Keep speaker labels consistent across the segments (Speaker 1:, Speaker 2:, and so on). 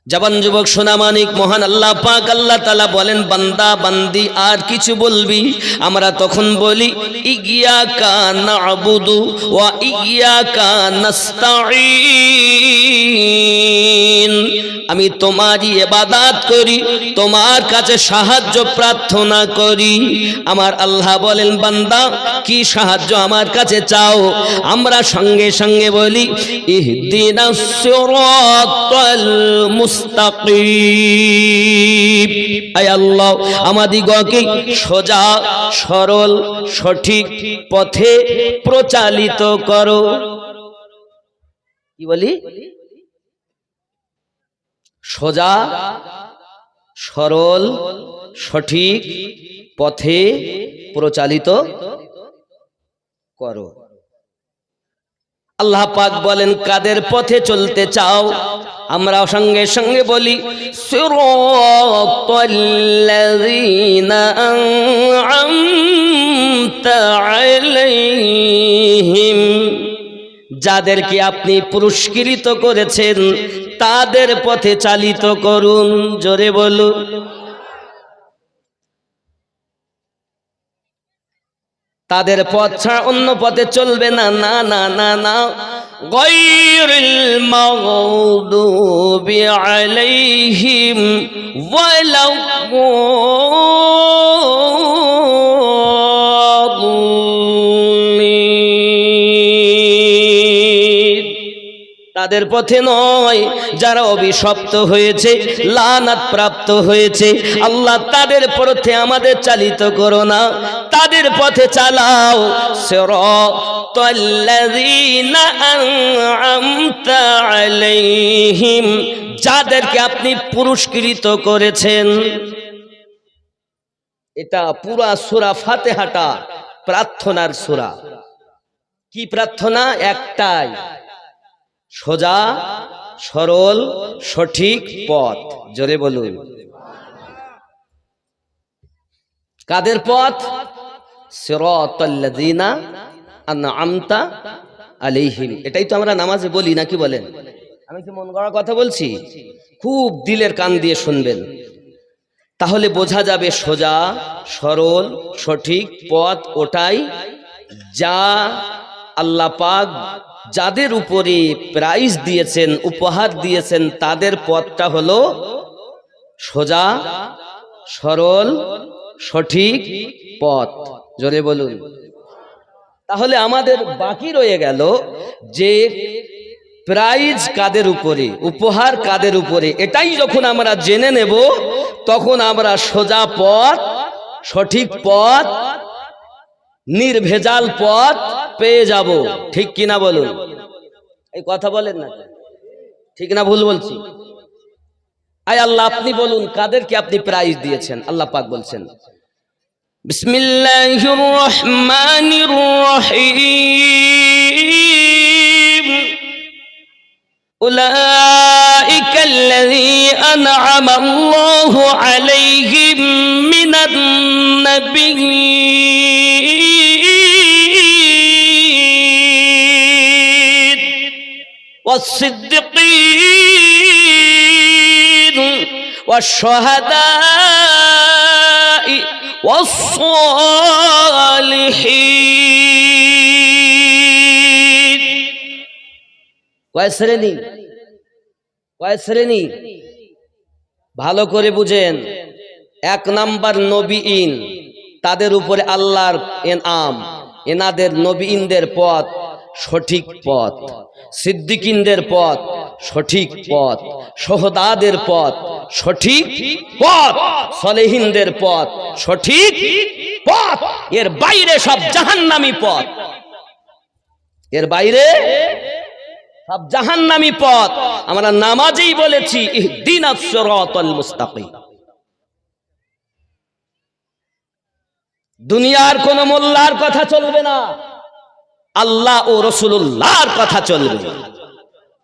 Speaker 1: জবান যুবক সোনামানিক মহান আল্লাহ পাক আল্লাহ তাআলা বলেন, বান্দা বান্দি আর কিছু বলবি? আমরা তখন বলি ইয়্যাকা না'বুদু ওয়া ইয়্যাকা নাস্তাঈন। আমি তোমারই ইবাদত করি, তোমার কাছে সাহায্য প্রার্থনা করি। আমার আল্লাহ বলেন, বান্দা কি সাহায্য আমার কাছে চাও? আমরা সঙ্গে সঙ্গে বলি ইহদিনাস সিরাতাল মুস্তাকিম। আয় আল্লাহ, আমাদিগকে সোজা সরল সঠিক পথে প্রচালিত করো। কি বলি? সোজা সরল সঠিক পথে প্রচালিত করো। আল্লাহ পাক বলেন, কাদের পথে চলতে চাও? আমরা সঙ্গে সঙ্গে বলি সিরাতাল্লাযীনা আন'আমতা আলাইহিম। যাদেরকে আপনি পুরস্কৃত করেছেন তাদের পথে চালিত করুন। জোরে বলুন। তাদের পথ ছাড়া অন্য পথে চলবে না। না না না না, গায়রিল মাগদুবি আলাইহিম ওয়ালাদ। তাদের পথে নয় যারা অভিশপ্ত হয়েছে, লানাত প্রাপ্ত হয়েছে। আল্লাহ তাদের পথে আমাদের চালিত করো না, তাদের পথে চালাও। সিরাতাল্লাযীনা আন'আমতা আলাইহিম, যাদেরকে আপনি পুরস্কৃত করেছেন। এটা পুরা সূরা ফাতিহাটা প্রার্থনার সূরা। কি প্রার্থনা? একটাই, সোজা সরল সঠিক পথ। জোরে বলুন। কাদের পথ? সিরাতাল্লাযীনা আন'আমতা আলাইহিম। এটাই তো আমরা নামাজে বলি, নাকি বলেন? আমি কি মন গড়া কথা বলছি? খুব দিলের কান দিয়ে শুনবেন, তাহলে বোঝা যাবে সোজা সরল সঠিক পথ ওটাই যা আল্লাহ পাক যাদের উপরে প্রাইজ দিয়েছেন, উপহার দিয়েছেন, তাদের পথটা হলো সোজা সরল সঠিক পথ। জোরে বলুন। তাহলে আমাদের বাকি রয়ে গেল যে প্রাইজ কাদের উপরে, উপহার কাদের উপরে। এটাই যখন আমরা জেনে নেব তখন আমরা সোজা পথ সঠিক পথ নির্ভেজাল পথ পেয়ে যাব। ঠিক কিনা বলুন? এই কথা বলেন না, ঠিক না ভুল বলছি? আয় আল্লাহ, আপনি বলুন কাদেরকে আপনি প্রাইজ দিয়েছেন? আল্লাহ পাক বলছেন, বিসমিল্লাহির রহমানির রহিম, উলাইকাল্লাযীনা আন'আমাল্লাহু আলাইহিম মিনান নাবিয়্যিন ওয়াস-সিদ্দীকিন ওয়াশ-শুহাদা'i ওয়াস-সালিহিন। কয় শ্রেণী? কয় শ্রেণী? ভালো করে বুঝেন। এক নাম্বার নবীন, তাদের উপরে আল্লাহর এনাম, এনাদের নবীনদের পথ সঠিক পথ, সিদ্দিকিনদের পথ সঠিক পথ, শুহাদাদের পথ সঠিক পথ, সালেহিনদের পথ সঠিক পথ। এর বাইরে সব জাহান্নামী পথ, এর বাইরে সব জাহান্নামী পথ। আমরা নামাজেই বলেছি ইহদিনাস সিরাতাল মুস্তাকিম। দুনিয়ার কোন মোল্লার কথা চলবে না, আল্লাহ ও রাসূলুল্লাহর কথা চলবে।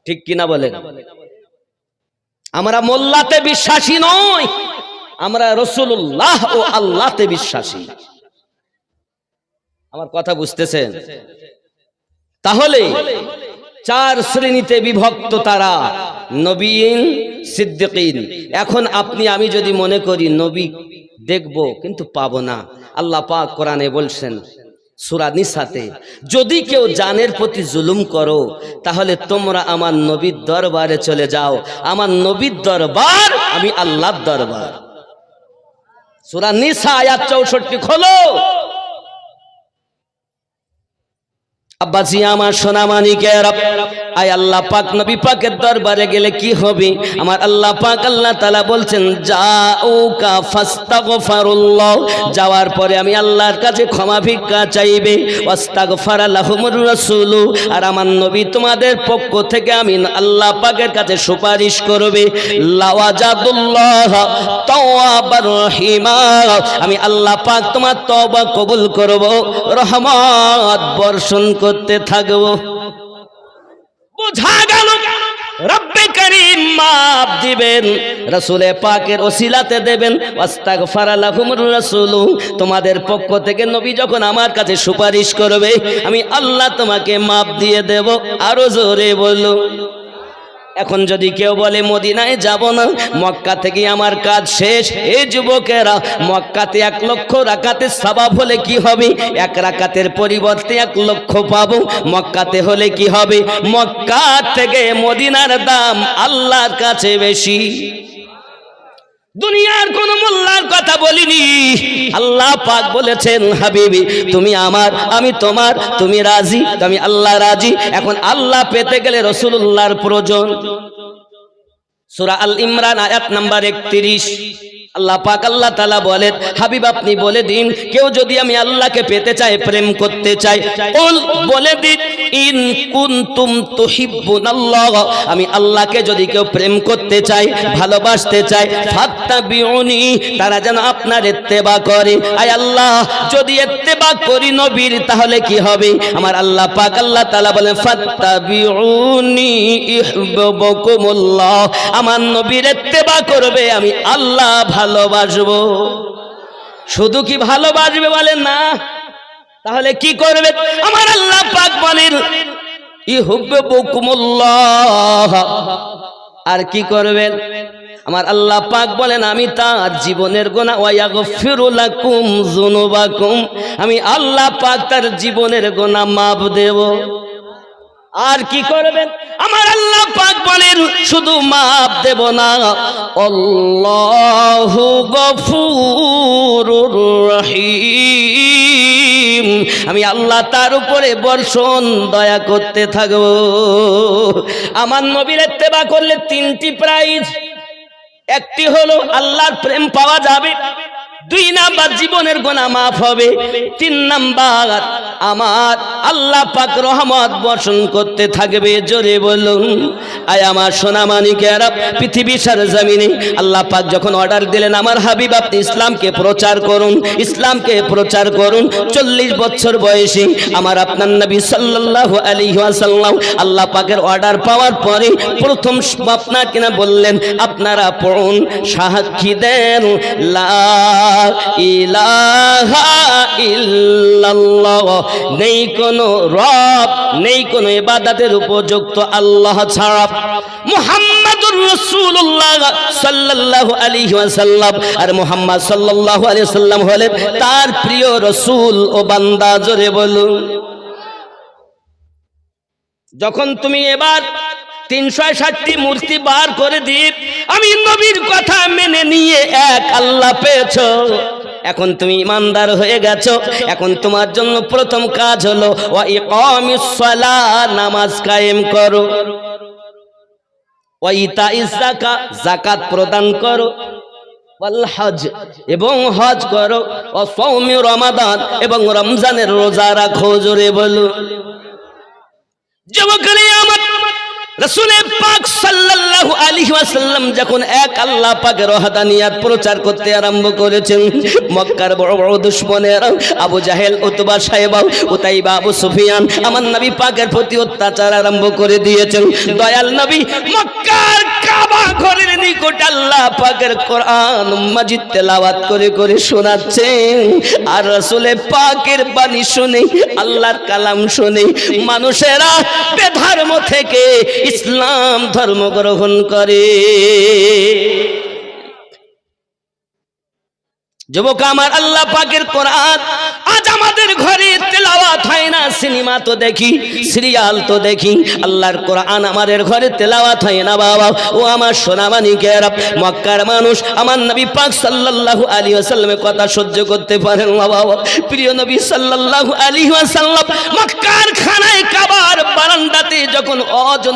Speaker 1: ঠিক কিনা বলেন? আমরা মোল্লাতে বিশ্বাসী নই, আমরা রাসূলুল্লাহ ও আল্লাহতে বিশ্বাসী। আমার কথা বুঝতেছেন? তাহলে চার শ্রেণীতে বিভক্ত তারা, নবীন, সিদ্দিকিন। এখন আপনি আমি যদি মনে করি নবী দেখব কিন্তু পাবো না, আল্লাহ পাক কোরআনে বলছেন সূরা নিসাতে, যদি কেউ জানের প্রতি জুলুম করো তাহলে তোমরা আমার নবীর দরবারে চলে যাও। আমার নবীর দরবার আমি আল্লাহর দরবার। সূরা নিসা আয়াত 64 খোলো। আব্বাজি আমার সোনা মানিকের, আয় আল্লাহ পাক নবী পাকের দরবারে গেলে কি হবে? আমার আল্লাহ পাক আল্লাহ তাআলা বলছেন জাউকা ফাস্তাগফিরুল্লাহ, যাওয়ার পরে আমি আল্লাহর কাছে ক্ষমা ভিক্ষা চাইবে, ওয়াস্তাগফারা লাহুমুর রাসূল, আর আমার নবী তোমাদের পক্ষ থেকে আমি আল্লাহ পাকের কাছে সুপারিশ করবে। লাওয়াজাদুল্লাহ তাওয়াবার রহিমা, আমি আল্লাহ পাক তোমার তওবা কবুল করব, রহমত বর্ষণ করতে থাকবো। বোঝা গেল রব্বে করিম মাফ দিবেন, রাসূলে পাকের ওসিলাতে দেবেন। ওয়াস্তাগফারা লাহুমুর রাসূল, তোমাদের পক্ষ থেকে নবী যখন আমার কাছে সুপারিশ করবে আমি আল্লাহ তোমাকে মাফ দিয়ে দেব। আরো জোরে বলো। এখন যদি কেউ বলে মদিনায় যাব না, মক্কা থেকে আমার কাজ শেষ, এই যুবকেরা মক্কাতে 1 লক্ষ রাকাতের সওয়াব হলে কি হবে? 1 রাকাতের পরিবর্তে 1 লক্ষ পাবো। মক্কাতে হলে কি হবে? মক্কা থেকে মদিনার দাম আল্লাহর কাছে বেশি। দুনিয়ার কোন মোল্লার কথা বলিনি, আল্লাহ পাক বলেছেন হাবিবি তুমি আমার আমি তোমার, তুমি রাজি আমি আল্লাহ রাজি। এখন আল্লাহ পেতে গেলে রাসূলুল্লাহর প্রয়োজন। সূরা আল ইমরান আয়াত নাম্বার 31 আল্লাহ পাক আল্লাহ তাআলা বলেন হাবিব আপনি বলে দিন, কেউ যদি আমি আল্লাহকে পেতে চায়, প্রেম করতে চায়, কুল বলে দিন ইন কুনতুম তুহিব্বুনাল্লাহ, আমি আল্লাহকে যদি কেউ প্রেম করতে চায়, ভালোবাসতে চায়, ফাত্তাবিউনি, তারা যেন আপনার ইত্তেবা করে। আয় আল্লাহ যদি ইত্তেবা করি নবীর তাহলে কি হবে? আমার আল্লাহ পাক আল্লাহ তাআলা বলেন ফাত্তাবিউনি ইহবিবকুমুল্লাহ, আমার নবীর ইত্তেবা করবে আমি আল্লাহ ভালোবাসবো। শুধু কি ভালোবাসবে বলেন না, তাহলে কি করবে? আমার আল্লাহ পাক বলেন ইহবিবকুমুল্লাহ, আর কি করবেন? আমার আল্লাহ পাক বলেন আমি তার জীবনের গুনাহ ওয়া ইয়াগফিরু লাকুম যুনুবাকুম, আমি আল্লাহ পাক তার জীবনের গুনাহ মাফ দেব। আর কি করবেন? আমার আল্লাহ পাক বলেন শুধু মাফ দেব না, আল্লাহু গফুরুর রহিম, আমি আল্লাহ তার উপরে বর্ষণ দয়া করতে থাকব। আমার নবীর ইত্তেবা করলে 3টি প্রাইজ। একটি হলো আল্লাহর প্রেম পাওয়া যাবে, 2 নাম্বার জীবনের গুনাহ মাফ হবে, 3 নাম্বার আমার আল্লাহ পাক রহমত বর্ষণ করতে থাকবে। জোরে বলুন। আয় আমার সোনা মানিকেরা, পৃথিবীর সরজমিনে আল্লাহ পাক যখন অর্ডার দিলেন আমার হাবিব আপনি ইসলামকে প্রচার করুন, ইসলামকে প্রচার করুন, 40 বছর বয়সে আমার আপনার নবী সাল্লাল্লাহু আলাইহি ওয়াসাল্লাম আল্লাহ পাকের অর্ডার পাওয়ার পরে প্রথম আপনার কিনা বললেন আপনারা পড়ুন, সাক্ষী দেন লা ইলাহা ইল্লাল্লাহ, নেই কোনো রব, নেই কোনো ইবাদতের উপযুক্ত আল্লাহ ছাড়া, মুহাম্মাদুর রাসূলুল্লাহ সাল্লাল্লাহু আলাইহি ওয়াসাল্লাম, আর মুহাম্মদ সাল্লাল্লাহু আলাইহি ওয়াসাল্লাম হলেন তার প্রিয় রাসূল ও বান্দা। জোরে বলুন। যখন তুমি এবার 360টি মূর্তি বার করে দিয়ে আমি নবীর কথা মেনে নিয়ে এক আল্লাহ পেয়েছো, এখন তুমি ইমানদার হয়ে গেছো। এখন তোমার জন্য প্রথম কাজ হলো ওয়া ইকামিস সালাহ, নামাজ কায়েম করো, ওয়া ইতাইজ যাকাত, যাকাত প্রদান করো, ওয়াল হজ, এবং হজ করো, ওয়া সাওমি রমাদান, এবং রমজানের রোজা রাখো। জোরে বলো। যুবকরা আমার রাসূল পাক সাল্লাল্লাহু আলাইহি ওয়াসাল্লাম যখন এক আল্লাহ পাকের ওয়াহদানিয়াত প্রচার করতে আরম্ভ করেছেন, মক্কার বড় বড় দুশমনেরা আবু জাহেল, উতবা, সাইবা, উতাইবা, আবু সুফিয়ান আমার নবী পাকের প্রতি অত্যাচার আরম্ভ করে দিয়েছেন। দয়াল নবী মক্কার কাবা ঘরের নিকট আল্লাহ পাকের কোরআন মাজিদ তেলাওয়াত করে করে শোনাচ্ছেন আর রাসূলের পাকের বাণী শুনে আল্লাহর কালাম শুনে মানুষেরা বেধর্ম থেকে ইসলাম ধর্ম গ্রহণ করে। যুবক আমার, আল্লাহ পাকের কোরআন আজ আমাদের ঘরে তেলাওয়াত হয় না। সিনেমা তো দেখি, সিরিয়াল তো দেখি, আল্লাহর কোরআন আমাদের ঘরে তেলাওয়াত হয় না বাবা। ও আমার সোনামানিকেরা, মক্কার মানুষ আমার নবী পাক সাল্লাল্লাহু আলাইহি ওয়াসাল্লামের কথা সহ্য করতে পারেন না বাবা। প্রিয় নবী সাল্লাল্লাহু আলাইহি ওয়াসাল্লাম মক্কার খানায় কাবার বারান্দাতে যখন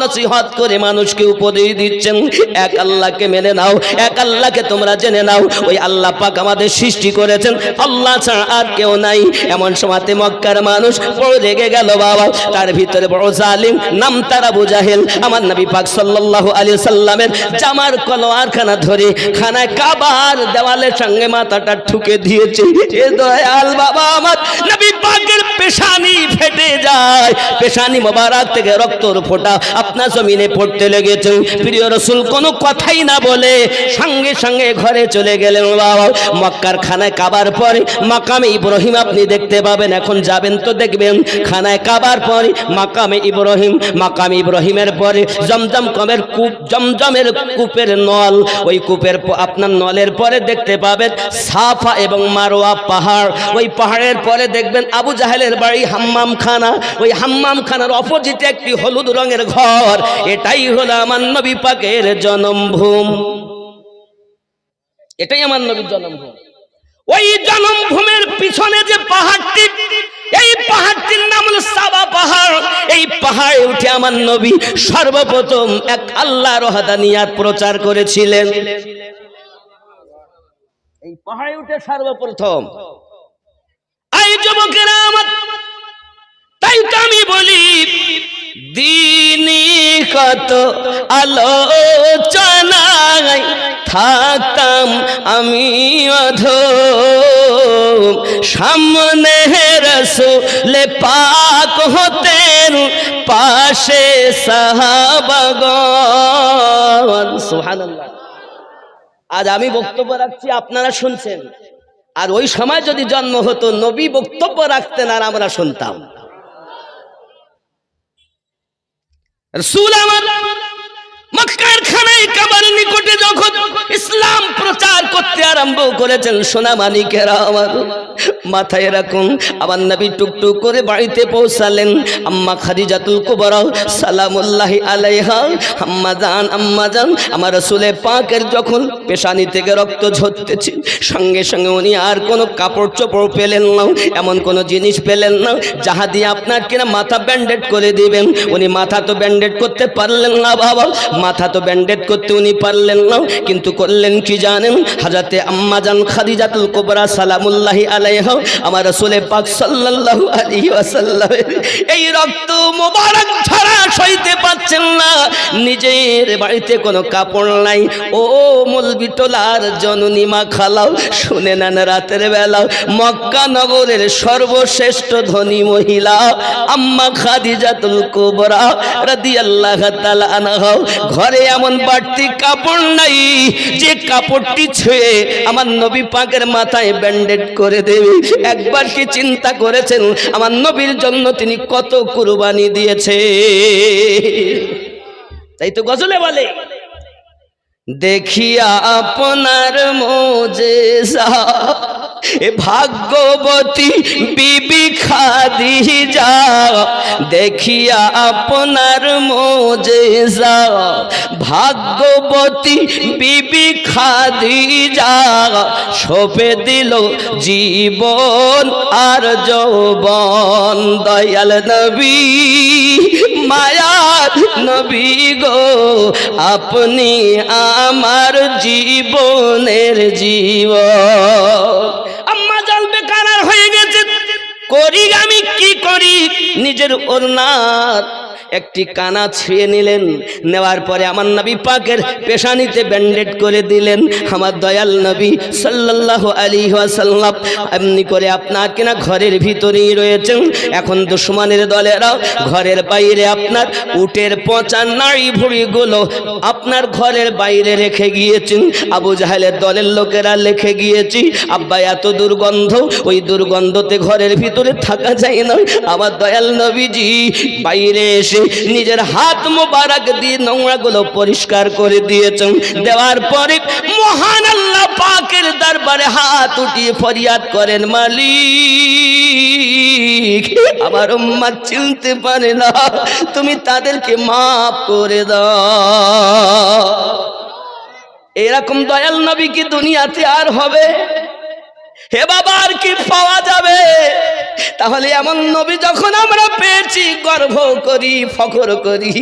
Speaker 1: নসিহত করে মানুষকে উপদেশ দিচ্ছেন, এক আল্লাহকে মেনে নাও, এক আল্লাহকে তোমরা জেনে নাও। ওই আল্লাহ পাক আমাদের সৃষ্টি করেছেন, আল্লাহ ছাড়া আর কেউ নাই। এমন সময়তে মক্কার মানুষ বড় রেগে গেল বাবা। তার ভিতরে বড় জালিম, নাম তার আবু জাহেল, আমার নবী পাক সাল্লাল্লাহু আলাইহি সাল্লামের জামার কলোয়ারখানা ধরে খানায় কাবার দেওয়ালের সঙ্গে মাথাটা ঠুকে দিয়েছে। এ দয়াল বাবা, আমার নবী পাকের পেশানি ফেটে যায়, পেশানি মোবারক থেকে রক্তর ফোঁটা আপনার জমিনে পড়তে লেগেছে। প্রিয় রাসূল কোনো কথাই না বলে সঙ্গে সঙ্গে ঘরে চলে গেলেন বাবা। মক্কার খানায় কাবার পরে মাকামে ইব্রাহিম আপনি দেখতে পাবেন, এখন যাবেন তো দেখবেন। খানায় কাবার পরে মাকামে ইব্রাহিম, মাকামে ইব্রাহিমের পরে জমজমের কূপ, জমজমের কূপের নল, ওই কূপের আপনার নলের পরে দেখতে পাবেন সাফা এবং মারওয়া পাহাড়, ওই পাহাড়ের পরে দেখবেন আবু জাহেলের বাড়ি হাম্মাম খানা, ওই হাম্মাম খানার অপোজিটে একটি হলুদ রঙের ঘর। এটাই হলো আমার নবী পাকের জন্মভূমি, এটাই আমার নবীর জন্মভূমি। ওই জন্মভূমির পিছনে যে পাহাড়টি, এই পাহাড়টির নাম হলো সাবা পাহাড়। এই পাহাড়ে উঠে আমার নবী সর্বপ্রথম এক আল্লাহর ওয়াহদানিয়াত প্রচার করেছিলেন। এই পাহাড়ে উঠে সর্বপ্রথম। এই যুবকেরা আমার, তাই তো আমি বলি দিনী কত আলোচনায় থাকতাম আমি অধম, সামনে রাসূল পাক হতেন, পাশে সাহাবাগণ। সুবহানাল্লাহ। আজ আমি বক্তব্য রাখছি, আপনারা শুনছেন, আর ওই সময় যদি জন্ম হতো নবী বক্তব্য রাখতেন আর আমরা শুনতাম। রাসূল আমার মক্কার খানায় কাবার নিকটে যখন ইসলাম প্রচার করতে আরম্ভ করেছেন, সোনা মানিকেরা আমার মাথায় রাখুন, আমার নবী টুকটুক করে বাড়িতে পৌঁছালেন। আম্মা খাদিজাতুল কুবরা সালামুল্লাহি আলাইহা, আম্মা জান আমার রাসূলের পাকের যখন পেশানি থেকে রক্ত ঝরতেছে, সঙ্গে সঙ্গে উনি আর কোনো কাপড় চোপড় পেলেন না, এমন কোনো জিনিস পেলেন না যাহা দিয়ে আপনার কিনা মাথা ব্যান্ডেড করে দিবেন। উনি মাথা তো ব্যান্ডেড করতে পারলেন না বাবা, মাথা তো ব্যান্ডেড করতে উনি পারলেন না, কিন্তু করলেন কি জানেন? হযরতে আম্মা জান খাদিজাতুল কুবরা সালামুল্লাহি আলাইহা আমার রাসূলের পাক সাল্লাল্লাহু আলাইহি ওয়াসাল্লাম এই রক্ত মোবারক ঝরা সইতে পারছেন না, নিজের বাড়িতে কোনো কাপড় নাই। ও মলবি টোলার জননী মা খালাও, শুনে নেন, রাতের বেলা মক্কা নগরের সর্বশ্রেষ্ঠ ধনী মহিলা আম্মা খাদিজাতুল কুবরা রাদিয়াল্লাহু তাআলা আনহা ঘরে এমন বাড়তি কাপড় নাই যে কাপড়টি ছুঁয়ে আমার নবী পাকের মাথায় ব্যান্ডেড করে দেবে। একবার কি চিন্তা করেছেন আমার নবীর জন্য তিনি কত কুরবানি দিয়েছে? তাই তো গজলে বলে, দেখিয়া আপনার মোজেজা এ ভাগ্যবতী বিবি খাদিজা, দেখিয়া আপনার মোজেজা ভাগ্যবতী বিবি খাদিজা, সঁপে দিল জীবন আর যৌবন। দয়াল নবী মায়ার নবী গো, আপনি আমার জীবনের জীবন। আম্মা জান বেকার হয়ে গেছে, করি আমি কি করি, নিজের ওড়নার একটি কানা ছিঁড়ে নিলেন, নেওয়ার পরে আমার নবী পাকের পেশানিতে ব্যান্ডেড করে দিলেন। আমার দয়াল নবী সাল্লাল্লাহু আলাইহি ওয়াসাল্লাম এমনি করে আপনার কিনা ঘরের ভিতরেই রয়েছেন। এখন দুশমনের দলেরা ঘরের বাইরে আপনার উটের পচা নাড়ি ভুঁড়িগুলো আপনার ঘরের বাইরে রেখে গিয়েছেন। আবু জাহেলের দলের লোকেরা রেখে গিয়েছি। আব্বা এত দুর্গন্ধ, ওই দুর্গন্ধতে ঘরের ভিতরে থাকা যায় না। আমার দয়াল নবীজি বাইরে এসে নিজের হাত মোবারক দিয়ে নোংরাগুলো পরিষ্কার করে দিয়েছেন। দেওয়ার পরে মহান আল্লাহ পাকের দরবারে হাত উঠিয়ে ফরিয়াদ করেন, মালিক আমার উম্মত চিনতে পারে না, তুমি তাদেরকে মাফ করে দাও। এরকম দয়াল নবী কি দুনিয়াতে আর হবে? হে বাবা, আর কি পাওয়া যাবে? তাহলে এমন নবী যখন আমরা পেয়েছি, গর্ব করি, ফখর করি।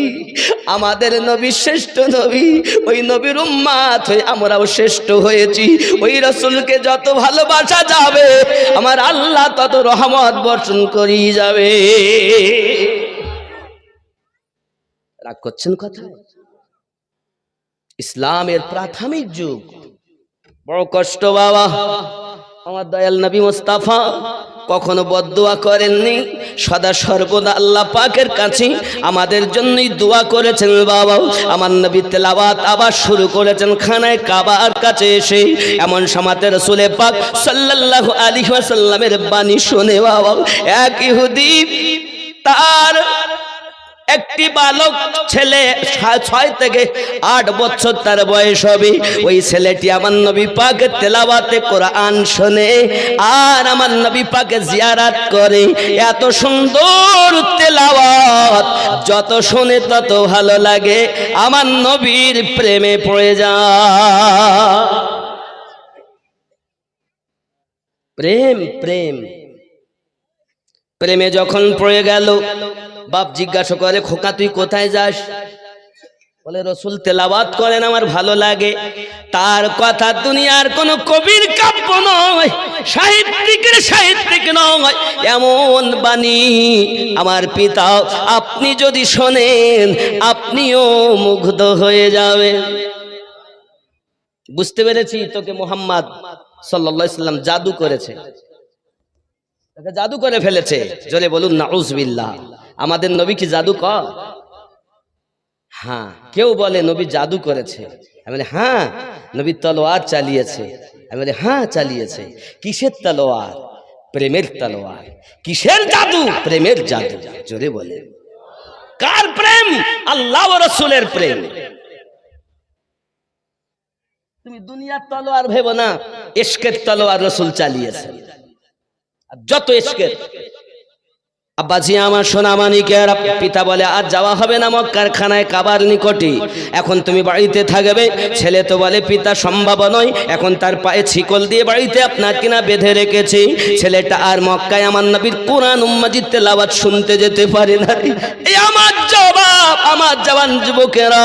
Speaker 1: আমাদের নবী শ্রেষ্ঠ নবী, ওই নবীর উম্মত হয়ে আমরাও শ্রেষ্ঠ হয়েছি। ওই রাসূলকে যত ভালোবাসা যাবে, আমার আল্লাহ তত রহমত বর্ষণ করি যাবে। রাগ করছেন কথা? ইসলামের প্রাথমিক যুগ বড় কষ্ট বাবা। আমার দয়াল নবী মুস্তাফা কখনো বদদুয়া করেননি, সদা সর্বদা আল্লাহ পাকের কাছে আমাদের জন্যই দোয়া করেছেন বাবা। আমার নবী তেলাওয়াত আবার শুরু করেছেন খানায় কাবার কাছে এসে। এমন সময়তে রাসূল পাক সাল্লাল্লাহু আলাইহি ওয়াসাল্লামের বাণী শুনে বাবা, এক ইহুদি তার একটি বালক ছেলে 6 থেকে 8 বছর তার বয়স হবে। ওই ছেলেটি আমার নবী পাকের তেলাওয়াতে কোরআন শুনে আর আমার নবী পাকে জিয়ারত করে। এত সুন্দর তেলাওয়াত, যত শুনে তত ভালো লাগে, আমার নবীর প্রেমে পড়ে যায়। প্রেম প্রেম প্রেমে যখন পড়ে গেল, বাপ জিজ্ঞাসা করে, খোকা তুই কোথায় যাস? বলে রাসূল তেলাওয়াত করেন, আমার ভালো লাগে। তার কথা দুনিয়ার কোন কবির কাব্য নয়, সাহিত্যিক নয়, এমন বাণী আমার পিতা আপনি যদি শোনেন আপনিও মুগ্ধ হয়ে যাবেন। বুঝতে পেরেছি তোকে মুহাম্মদ সাল্লাল্লাহু আলাইহি ওয়াসাল্লাম জাদু করেছে, জাদু করে ফেলেছে। জোরে বলুন নাউজুবিল্লাহ। আমাদের নবী কি জাদু কর? হ্যাঁ। কেউ বলে নবী জাদু করেছে, আমি বলি হ্যাঁ। নবী তলোয়ার চালিয়েছে, আমি বলি হ্যাঁ চালিয়েছে। কিসের তলোয়ার? প্রেমের তলোয়ার। কিসের জাদু? প্রেমের জাদু। জোরে বলে কার প্রেম? আল্লাহ ও রাসূলের প্রেম। তুমি দুনিয়ার তলোয়ার ভেবো না, ইশকের তলোয়ার রাসূল চালিয়েছে। যত ইশকের আব্বাজি আমার সোনা মানিকের পিতা বলে আজ যাওয়া হবে না মক্কার খানায় কাবার নিকটে, এখন তুমি বাড়িতে থাকবে। ছেলে তো বলে পিতা সম্ভব নয়, এখন তার পায়ে শিকল দিয়ে বাড়িতে আপনার কিনা বেঁধে রেখেছি। ছেলেটা আর মক্কায় আমার নবীর কোরআন মাজিদ তেলাওয়াত শুনতে যেতে পারে না। এই আমার জবাব, আমার জওয়ান যুবকেরা,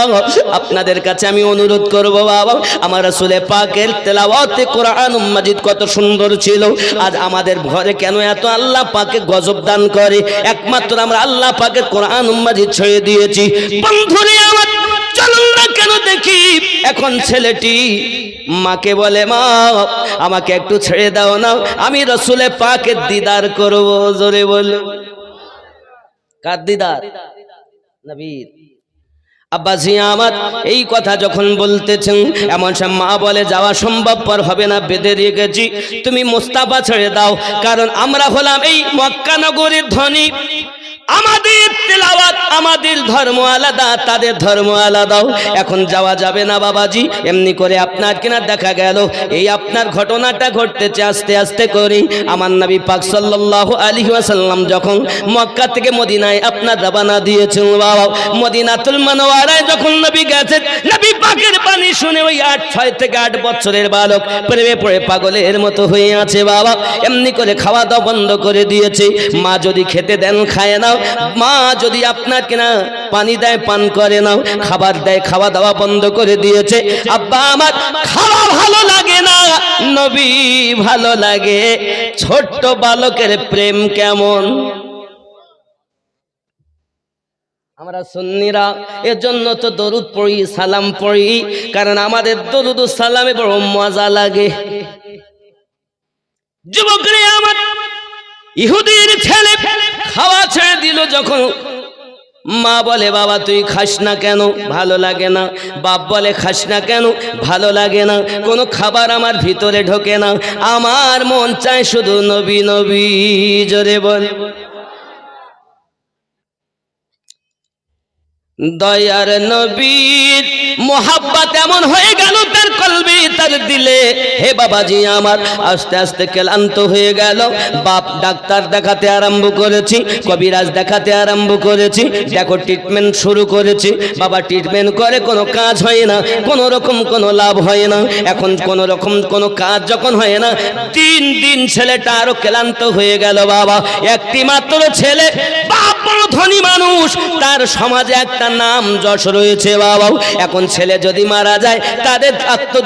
Speaker 1: আপনাদের কাছে আমি অনুরোধ করব বাবা, আমার রাসূল পাকের তেলাওয়াতে কোরআন মাজিদ কত সুন্দর ছিল। আজ আমাদের ঘরে কেন এত আল্লাহ পাকে গজব দান করে? একমাত্র আমরা আল্লাহ পাকের কোরআন মাজিদ ছেড়ে দিয়েছি। বন্ধুরে আমার, চলুন না কেন দেখি। এখন ছেলেটি মাকে বলে, মা আমাকে একটু ছেড়ে দাও না, আমি রাসূল পাকের দিদার করব। জোরে বল, কার দিদার? নবীর। আব্বাজি আমার এই কথা যখন বলতেছেন, এমন সব মা বলে যাওয়া সম্ভবপর হবে না, বেঁধে রেখেছি, তুমি মুস্তাফা ছেড়ে দাও। কারণ আমরা হলাম এই মক্কা নগরীর ধনী, আমাদের তেলাওয়াত, আমাদের ধর্ম আলাদা, তাদের ধর্ম আলাদা। এখন যাওয়া যাবে না বাবাজি। এমনি করে আপনার কিনা দেখা গেল এই আপনার ঘটনাটা ঘটতেছে আস্তে আস্তে করে। আমার নবী পাক সাল্লাল্লাহু আলাইহি ওয়াসাল্লাম যখন মক্কা থেকে মদিনায় আপনার রওনা দিয়েছেন বাবা, মদিনাতুল মুনাওয়ারায় যখন নবী গেছেন, নবী পাকের বাণী শুনে ওই 6 থেকে 8 বছরের বালক প্রেমে পড়ে পাগলের মতো হয়ে আছে বাবা। এমনি করে খাওয়া দাওয়া বন্ধ করে দিয়েছে। মা যদি খেতে দেন খায় না, মা যদি আপনার কিনা পানি দেয় পান করে না, খাবার দেয় খাওয়া দাওয়া বন্ধ করে দিয়েছে। আব্বা আমার খাওয়া ভালো লাগে না, নবী ভালো লাগে। ছোট্ট বালকের প্রেম কেমন! আমরা সুন্নিরা এর জন্য তো দরুদ পড়ি, সালাম পড়ি, কারণ আমাদের দরুদ ও সালামে বড় মজা লাগে। যুবকরে আমার, ইহুদির ছেলে খাওয়া ছেড়ে দিল যখন, মা বলে বাবা তুই খাস না কেন? ভালো লাগে না। বাপ বলে খাস না কেন? ভালো লাগে না। কোনো খাবার আমার ভিতরে ঢোকে না, আমার মন চায় শুধু নবী নবী। জোরে বল। দয়ার নবীর মোহাব্বত এমন হয়ে গেল তার কলবে, তার দিলে। হে বাবাজি আমার, আস্তে আস্তে ক্লান্ত হয়ে গেল। বাপ ডাক্তার দেখাতে আরম্ভ করেছি, কবিরাজ দেখাতে আরম্ভ করেছি, দেখো ট্রিটমেন্ট শুরু করেছি। বাবা ট্রিটমেন্ট করে কোনো কাজ হয় না, কোনো রকম কোনো লাভ হয় না। এখন কোনো রকম কোনো কাজ যখন হয় না, দিন দিন ছেলেটা আরো ক্লান্ত হয়ে গেল। বাবা একটি মাত্র ছেলে, বাপ বড় ধনী মানুষ, তার সমাজে একটা নাম যশ রয়েছে। বাবা এখন ছেলে যদি মারা যায়, তাদের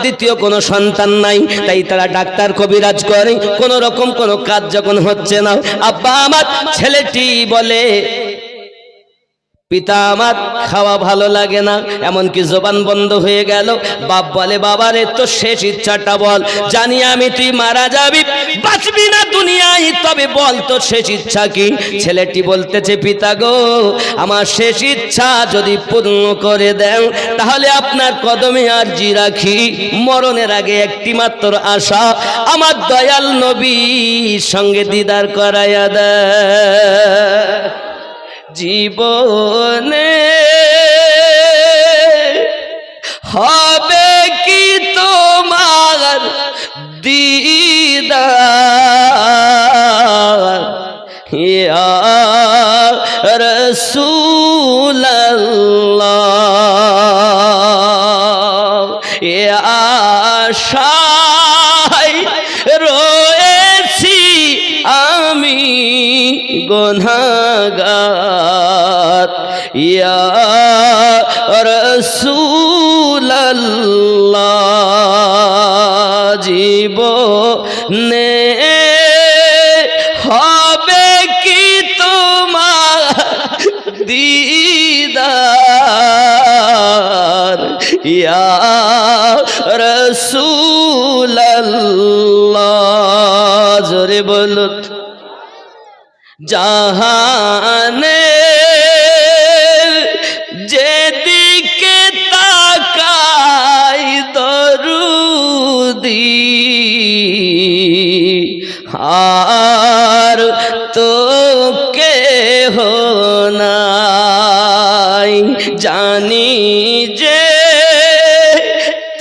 Speaker 1: দ্বিতীয় কোনো সন্তান নাই, তাই তারা ডাক্তার কবিরাজ করে, কোনো রকম কোনো কাজ যখন হচ্ছে না, আব্বা আমার ছেলেটি বলে পিতা আমার খাওয়া ভালো লাগে না, এমনকি জবান বন্ধ হয়ে গেল। বাপ বলে বাবারে তো শেষ ইচ্ছাটা বল, জানি আমি তুই মারা যাবি, বাঁচবি না দুনিয়ায়, তবে বল তোর শেষ ইচ্ছা কি? ছেলেটি বলতেছে পিতা গো, আমার শেষ ইচ্ছা যদি পূর্ণ করে দেন তাহলে আপনার কদমে আরজি রাখি, মরণের আগে একটি মাত্র আশা, আমার দয়াল নবীর সঙ্গে দিদার করাইয়া দেয়। জীবনে হবে কি তোমার দিদার, ইয়া রাসূলুল্লাহ, এ আশায় রয়েছি আমি গুনাহগার, ইয়া রাসূলুল্লাহ, জীবনে হবে কি তোমার দিদার, ইয়া রাসূলুল্লাহ। জোরে বলুন। জাহানে যেদিকে তাকাই দরুদি, আর তো কেহ নাই, জানি যে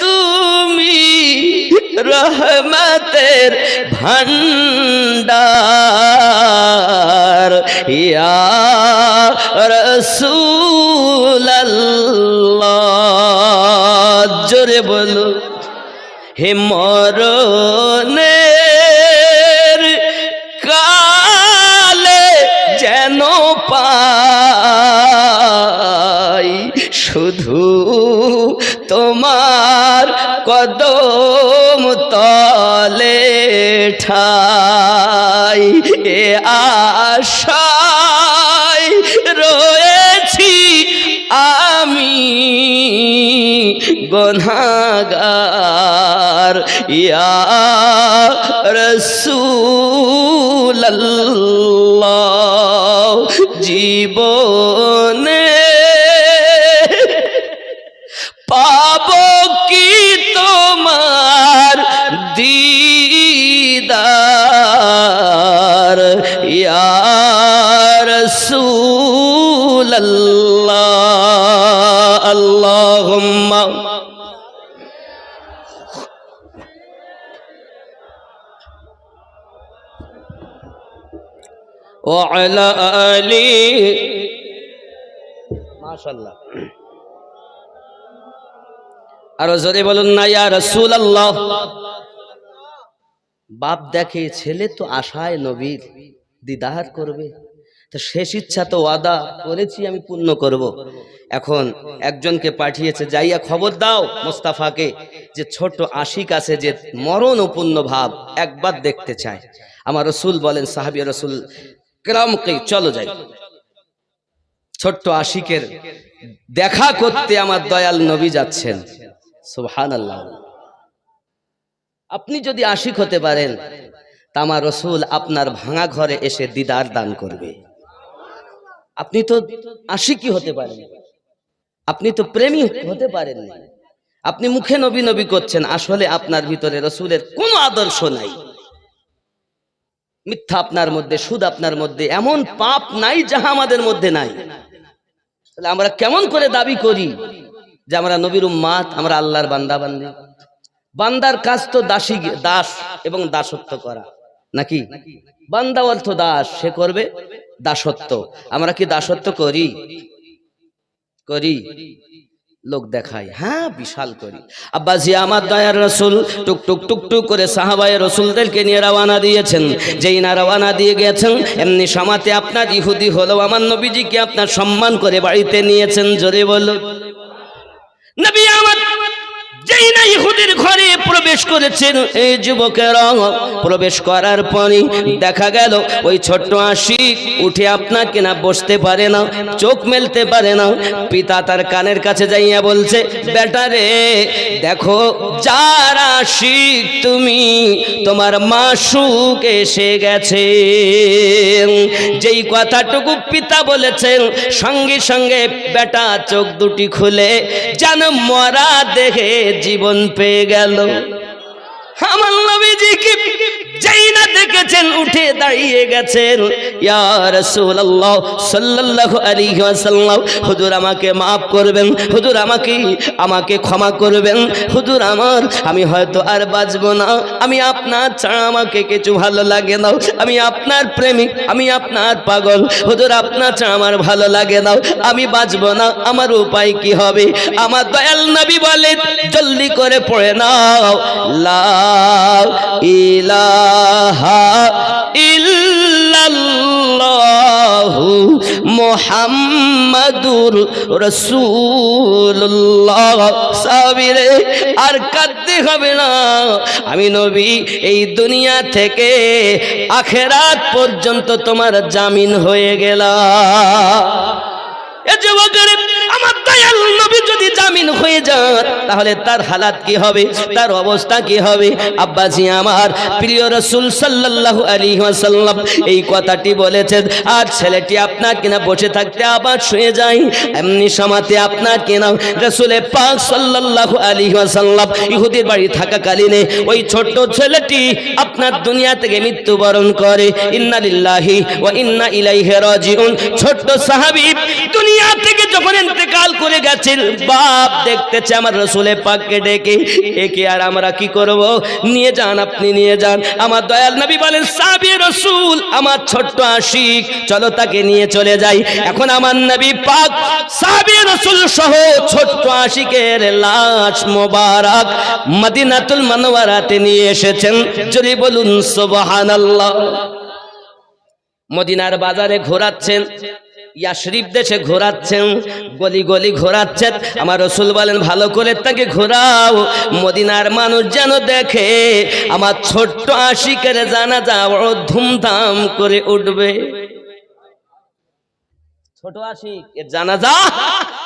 Speaker 1: তুমি রহমতের ভান্ডার, ইয়া রাসূলুল্লাহ। জোরে বলো। হে মরণের কালে যেন পাই শুধু তোমার কদম তলে ঠাই, এ আশায় রয়েছি আমি গুনাহগার, ইয়া রাসূলুল্লাহ, জীবনে পাবো কি তোমার দিদার, ইয়া রাসূলুল্লাহ। আল্লাহুম্মা ওয়া আলা আলি। মাশাআল্লাহ। আরো জোরে বলুন না ইয়া রাসূলুল্লাহ। বাপ দেখে ছেলে তো আশায় নবীর দিদার করবে, তো শেষ ইচ্ছা তো ওয়াদা করেছি আমি পূর্ণ করব। এখন একজনকে পাঠিয়েছে, যাইয়া খবর দাও মোস্তাফাকে যে ছোট আশিক আছে যে মরণ পূর্ণ ভাব একবার দেখতে চায়। আমার রাসূল বলেন সাহাবী রাসূল কেরামকে চলো যাই, ছোট্ট আশিকের দেখা করতে আমার দয়াল নবী যাচ্ছেন। সুবহানাল্লাহ। আপনি যদি আশিক হতে পারেন তা আমার রসুল আপনার ভাঙা ঘরে এসে দিদার দান করবে। আপনি তো আশিকই হতে পারেন, আপনি তো প্রেমী হতে পারেন না। আপনি মুখে নবী নবী করছেন, আসলে আপনার ভিতরে রসুলের কোনো আদর্শ নাই। মিথ্যা আপনার মধ্যে, সুদ আপনার মধ্যে, এমন পাপ নাই যাহা আমাদের মধ্যে নাই। তাহলে আমরা কেমন করে দাবি করি যে আমরা নবীর উম্মাত, আমরা আল্লাহর বান্দা বান্দি? বান্দার কাজ তো দাস এবং দাসত্ব করা, নাকি? বান্দা অর্থ দাস, সে করবে দাসত্ব। আমরা কি দাসত্ব করি? লোক দেখাই, হ্যাঁ বিশাল করি। আব্বাজি আমার দয়ার রসুল টুক টুক টুক টুক করে সাহাবায়ে রসুলদেরকে নিয়ে রওনা দিয়েছেন। যেই না রওনা দিয়ে গেছেন, এমনি সমাতে আপনার ইহুদি হলো আমার নবীজিকে আপনার সম্মান করে বাড়িতে নিয়েছেন। জোরে বলো নবী আমার যেই না ইহুদির ঘরে প্রবেশ করেছেন, এই যুবকেরা প্রবেশ করার পরে দেখা গেল ওই ছোট্ট আশিক উঠে আপনাকে না বসতে পারে না, চোখ মেলতে পারে না। পিতা তার কানের কাছে যাইয়া বলছে, বেটা রে দেখো যার আশিক তুমি, তোমার মাসুক এসে গেছে। যেই কথাটুকু পিতা বলেছেন, সঙ্গে সঙ্গে বেটা চোখ দুটি খুলে যেন মরা দেখে জীবন পেয়ে গেল। আমার নবীজিকে যেই না দেখেছেন উঠে দাঁড়িয়ে গেছেন, ইয়া রাসূলুল্লাহ সাল্লাল্লাহু আলাইহি ওয়াসাল্লাম, হুজুর আমাকে maaf করবেন, হুজুর আমাকে ক্ষমা করবেন, হুজুর আমি হয়তো আর বাঁচব না, আমি আপনার ছাড়া আমাকে কিছু ভালো লাগে না, আমি আপনার প্রেমিক, আমি আপনার পাগল, হুজুর আপনার ছাড়া আমার ভালো লাগে না, আমি বাঁচব না, আমার উপায় কি হবে? আমার দয়াল নবী বলেন, জলদি করে পড়ে নাও লা ইলাহা ইল্লাল্লাহু মুহাম্মাদুর রাসূলুল্লাহ। সাবিরে আর কাঁদতে হবে না, আমি নবী এই দুনিয়া থেকে আখিরাত পর্যন্ত তোমার জামিন হয়ে গেলাম। এ যুবকের আমার দয়াল নবী যদি জামিন হয়ে যান, তাহলে তার হালাত কি হবে, তার অবস্থা কি হবে? আব্বাজি আমার প্রিয় রাসূল সাল্লাল্লাহু আলাইহি ওয়াসাল্লাম এই কথাটি বলেছেন, আর ছেলেটি আপনার কিনা বসে থাকতে আবার শুয়ে যায়। এমনি সমাতে আপনার কিনা রাসূলে পাক সাল্লাল্লাহু আলাইহি ওয়াসাল্লাম ইহুদির বাড়ি থাকাকালীনে ওই ছোট্ট ছেলেটি আপনার দুনিয়া থেকে মৃত্যুবরণ করে। ইন্না লিল্লাহি ওয়া ইন্না ইলাইহি রাজিউন। ছোট্ট সাহাবী দুনিয়া থেকে যখন ইন্তেকাল করে গেছেন, বাপ দেখতেছে আমার রাসূলে পাককে ডেকে, একে আর আমরা কি করব? নিয়ে যান, আপনি নিয়ে যান। আমার দয়াল নবী বলেন, সাহাবী রাসূল আমার ছোট্ট আশিক, চলো তাকে নিয়ে চলে যাই। এখন আমার নবী পাক সাহাবী রাসূল সহ ছোট্ট আশিকের লাশ মোবারক মদিনাতুল মুনাওয়ারাতে নিয়ে এসেছেন। যদি বলুন সুবহানাল্লাহ। মদিনার বাজারে ঘোরাচ্ছেন, ইয়াশরিফ দেশে ঘোরাচ্ছেন, গলি গলি ঘোরাচ্ছেন। আমার রাসূল বলেন, ভালো করে তাকে ঘোরাও, মদিনার মানুষ যেন দেখে আমার ছোট্ট আশিকের জানাজা বড় ধুমধাম করে উঠবে। ছোট আশিক এর জানাজা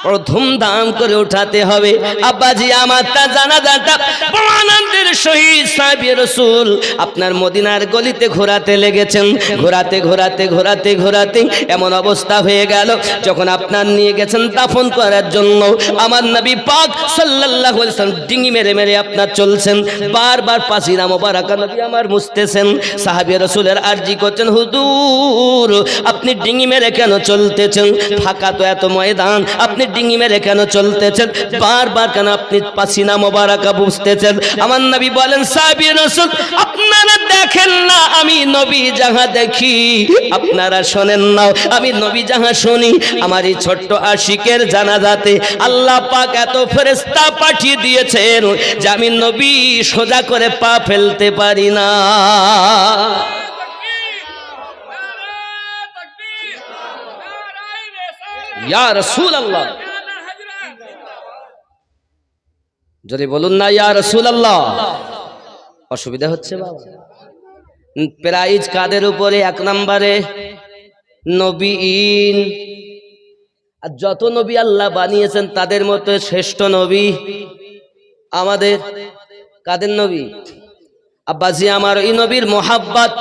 Speaker 1: বড় ধুমধাম করে উঠাতে হবে। আব্বাজি আমার তার জানাজাটা বড় আনন্দের সহিত সাহাবী রাসূল আপনার মদিনার গলিতে ঘোরাতে লেগেছেন। ঘোরাতে ঘোরাতে ঘোরাতে ঘোরাতে এমন অবস্থা হয়ে গেল, যখন আপনার নিয়ে গেছেন দাফন করার জন্য, আমার নবী পাক সাল্লাল্লাহু আলাইহি ওয়াসাল্লাম ডিঙি মেরে মেরে আপনার চলছেন, বারবার পাসিনা মোবারক নবী আমার মুছতেছেন। সাহাবী রাসূলের আরজি করছেন, হুজুর আপনি ডিঙি মেরে কেন চলতেছেন? ফাঁকা তো এত ময়দান, আপনি ডিঙি মেরে কেন চলতেছেন? বারবার কেন আপনি পাসিনা মোবারকা বুঝতেছেন? আমার নবী বলেন, সাহাবী রাসূল আপনারা দেখেন না আমি নবী যাহা দেখি, আপনারা শোনেন না আমি নবী যাহা শুনি। আমার এই ছোট্ট আশিকের জানাজাতে আল্লাহ পাক এত ফেরেশতা পাঠিয়ে দিয়েছেন যে আমি নবী সোজা করে পা ফেলতে পারি না। ইয়া রাসূলুল্লাহ, যদি বলুন না ইয়া রাসূলুল্লাহ। অসুবিধা হচ্ছে বাবা? প্রাইজ কাদের উপরে? এক নম্বরে নবীন, আর যত নবী আল্লাহ বানিয়েছেন তাদের মধ্যে শ্রেষ্ঠ নবী আমাদের কাদের নবী? আব্বাজি আমার, এই নবীর মোহাব্বত,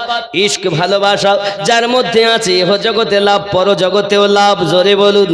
Speaker 1: ইশক, ভালোবাসা যার মধ্যে আছে ইহ জগতে লাভ, পর জগতেও লাভ। জোরে বলুন।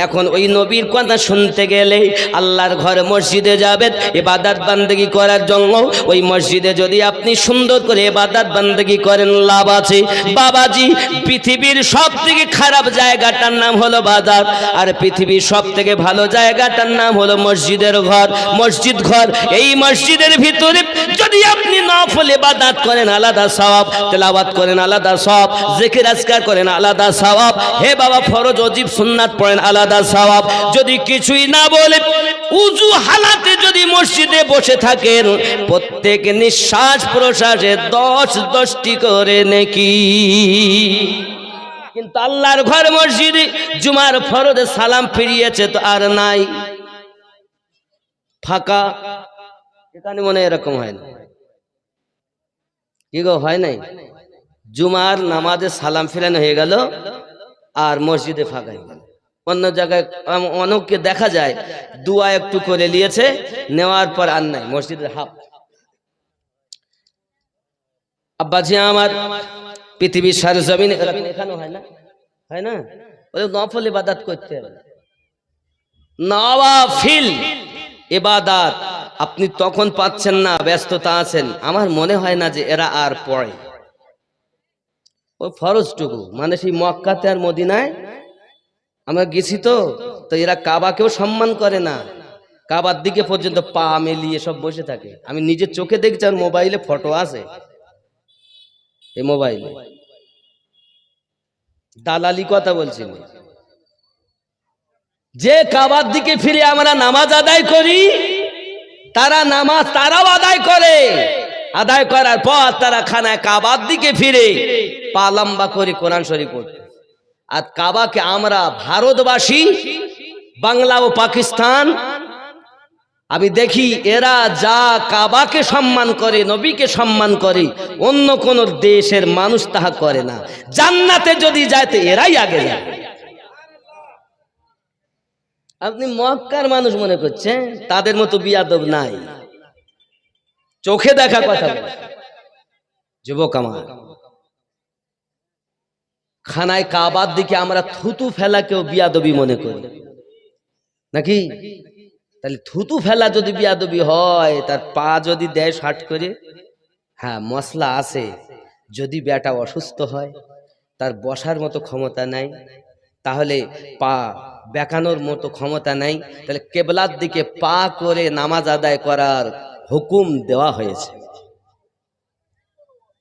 Speaker 1: এখন ওই নবীর কথা শুনতে গেলে আল্লাহর ঘর মসজিদে যাবেন ইবাদত বান্দেগি করার জন্য। ওই মসজিদে যদি আপনি সুন্দর করে ইবাদত বান্দেগি করেন লাভ আছে। বাবাজি, পৃথিবীর সব থেকে খারাপ জায়গাটার নাম হলো বাজার, আর পৃথিবীর সব থেকে ভালো জায়গাটার নাম হলো মসজিদের ঘর, মসজিদ ঘর। এই মসজিদের ভিতরে যদি আপনি নফল ইবাদত করেন আলাদা সওয়াব, তেলাওয়াত করেন আলাদা সওয়াব, জিকির আজকার করেন আলাদা সওয়াব। হে বাবা, ফরজ ওয়াজিব সুন্নাত পড়েন আলাদা সওয়াব। যদি কিছুই না বলে উযু হালাতে যদি মসজিদে বসে থাকেন, প্রত্যেক নিঃশ্বাস প্রশ্বাসে 10টি করে নেকি। কিন্তু আল্লাহর ঘর মসজিদে জুমার ফরজে সালাম ফিরিয়েছে তো আর নাই, ফাঁকা। এখানে মনে এরকম হয় না? কি গো, হয় নাই? জুমার নামাজে সালাম ফিরানো হয়ে গেল আর মসজিদে ফাঁকা হয়ে গেল। অন্য জায়গায় অনেককে দেখা যায় দুয়া একটু করে নিয়েছে, নেওয়ার পর আর নাই, মসজিদের হাফ। আব্বাজি আমার, পৃথিবীর সরজমিনে এখানে হয় না? হয় না? ওই নফল ইবাদত করতে হবে, নওয়াফিল ইবাদত আপনি তখন পাচ্ছেন না, ব্যস্ততা আছেন। আমার মনে হয় না যে এরা আর পড়ে ওই ফরজটুকু, মানে সেই মক্কাতে আর মদিনায় আমরা গেছি তো এরা কাবাকেও সম্মান করে না, কাবার দিকে পর্যন্ত পা মেলিয়ে সব বসে থাকে। আমি নিজের চোখে দেখছি, আর মোবাইলে ফটো আছে, এই মোবাইলে দালালি কথা বলছি। যে কাবার দিকে ফিরে আমরা নামাজ আদায় করি, তারা নামাজ তারাও আদায় করে, আদায় করার পর তারা খানায় কাবার দিকে ফিরে পা লম্বা করে কোরআন শরীফ পড়তে। আর কাবাকে আমরা ভারতবাসী, বাংলা ও পাকিস্তান, আমি দেখি এরা যা কাবাকে সম্মান করে, নবীকে সম্মান করে, অন্য কোন দেশের মানুষ তাহা করে না। জান্নাতে যদি যায় তো এরাই আগে যায়। আপনি মক্কার মানুষ মনে করছেন, তাদের মতো বিয়াদব নাই, চোখে দেখা কথা। যুবক আমার, খানায় কাবার দিকে আমরা থুতু ফেলাকেও বিয়াদবি মনে করি নাকি? তাহলে থুতু ফেলা যদি বিয়াদবি হয়, তার পা যদি দেয় শার্ট করে, হ্যাঁ মশলা আছে। যদি বেটা অসুস্থ হয়, তার বসার মতো ক্ষমতা নাই, তাহলে পা বেঁকানোর মতো ক্ষমতা নাই, তাহলে কেবলার দিকে পা করে নামাজ আদায় করার হুকুম দেওয়া হয়েছে।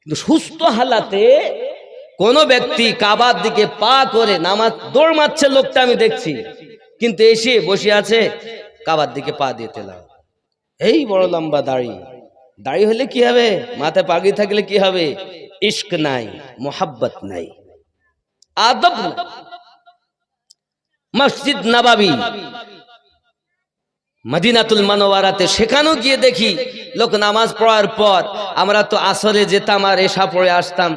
Speaker 1: কিন্তু সুস্থ হালাতে কোন ব্যক্তি কাবার দিকে পা করে নামাজ দৌড় মারছে, লোকটা আমি দেখছি, কিন্তু এসে বসে আছে কাবার দিকে পা দিয়ে তেলাও। এই বড় লম্বা দাড়ি, দাড়ি হলে কি হবে? মাথায় পাগড়ি থাকলে কি হবে? ইশক নাই, মোহাব্বত নাই, আদব নাই। মসজিদ নববী মদিনাতুল মুনাওয়ারাতে, সেখানেও গিয়ে দেখি লোক নামাজ পড়ার পর, আমরা তো আসরে যেতাম আর এশা পড়ে আসতাম,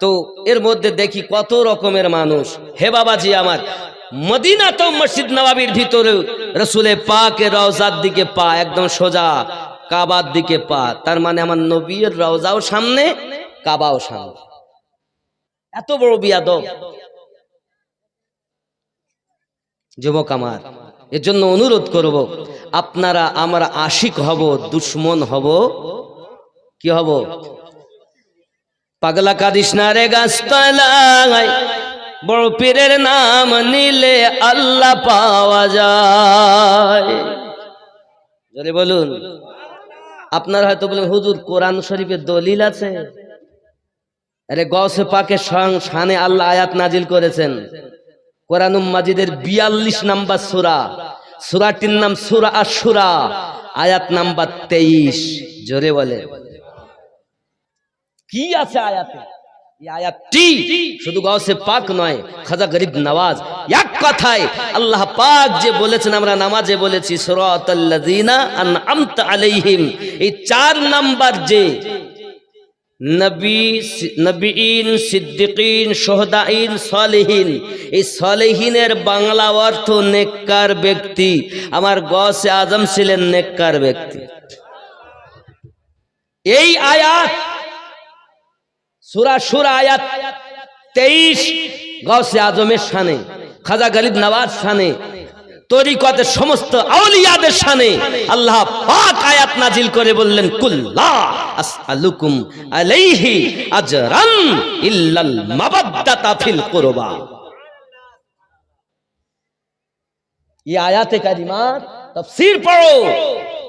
Speaker 1: তো এর মধ্যে দেখি কত রকমের মানুষ। হে বাবাজি আমার, মদিনাতে মসজিদ নববীর ভিতরে রাসূলে পাকের রওজার দিকে পা, একদম সোজা কাবার দিকে পা, তার মানে আমার নবীর রওজাও সামনে, কাবাও সামনে। এত বড় বিয়াদব যুবক আমার। এর জন্য অনুরোধ করব, আপনারা আমরা আশিক হব, দুশ্মন হব, কি হব? পাগলা কাদিস না রে গাছতলায়, বড় পীরের নাম নিলে আল্লাহ পাওয়া যায়। জোরে বলুন। আপনারা হয়তো বলেন, হুজুর কোরআন শরীফের দলিল আছে? আরে গৌসে পাকের শানে আল্লাহ আয়াত নাজিল করেছেন। কোরআনুল মাজিদের 42 নাম্বার সূরা, সূরাটির নাম সূরা আশ-শুরা, আয়াত নাম্বার 23। জোরে বলে কি আছে আয়াতে? এই আয়াতটি শুধু গৌসে পাক নয়, খাজা গরিব নওয়াজ, এক কথায় আল্লাহ পাক যে বলেছেন, আমরা নামাজে বলেছি সিরাতাল্লাযিনা আনআমতা আলাইহিম, এই 4 নাম্বার যে নবীন, সিদ্দিকিন, শুহাদাইন, সালেহিন। এই সালেহিনের বাংলা অর্থ নেককার ব্যক্তি। আমার গৌসে আজম ছিলেন নেককার ব্যক্তি। এই আয়াত সূরা শুরা আয়াত 23 গৌসে আজমের শানে, খাজা গরিব নওয়াজ শানে, তরিকতের সমস্ত আউলিয়াদের শানে আল্লাহ পাক আয়াত নাজিল করে বললেন, কুল্লা আসআলুকুম আলাইহি আজরান ইল্লাল মাবাদ্দাতা ফিল কুরবা। এই আয়াতে কারিমার তাফসীর পড়ো,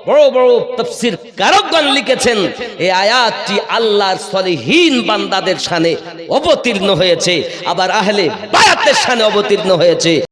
Speaker 1: বড় বড় তাফসীর কারকগণ লিখেছেন এই আয়াতটি আল্লাহর সলিহিন বান্দাদের শানে অবতীর্ণ হয়েছে, আবার আহলে বায়াতের শানে অবতীর্ণ হয়েছে।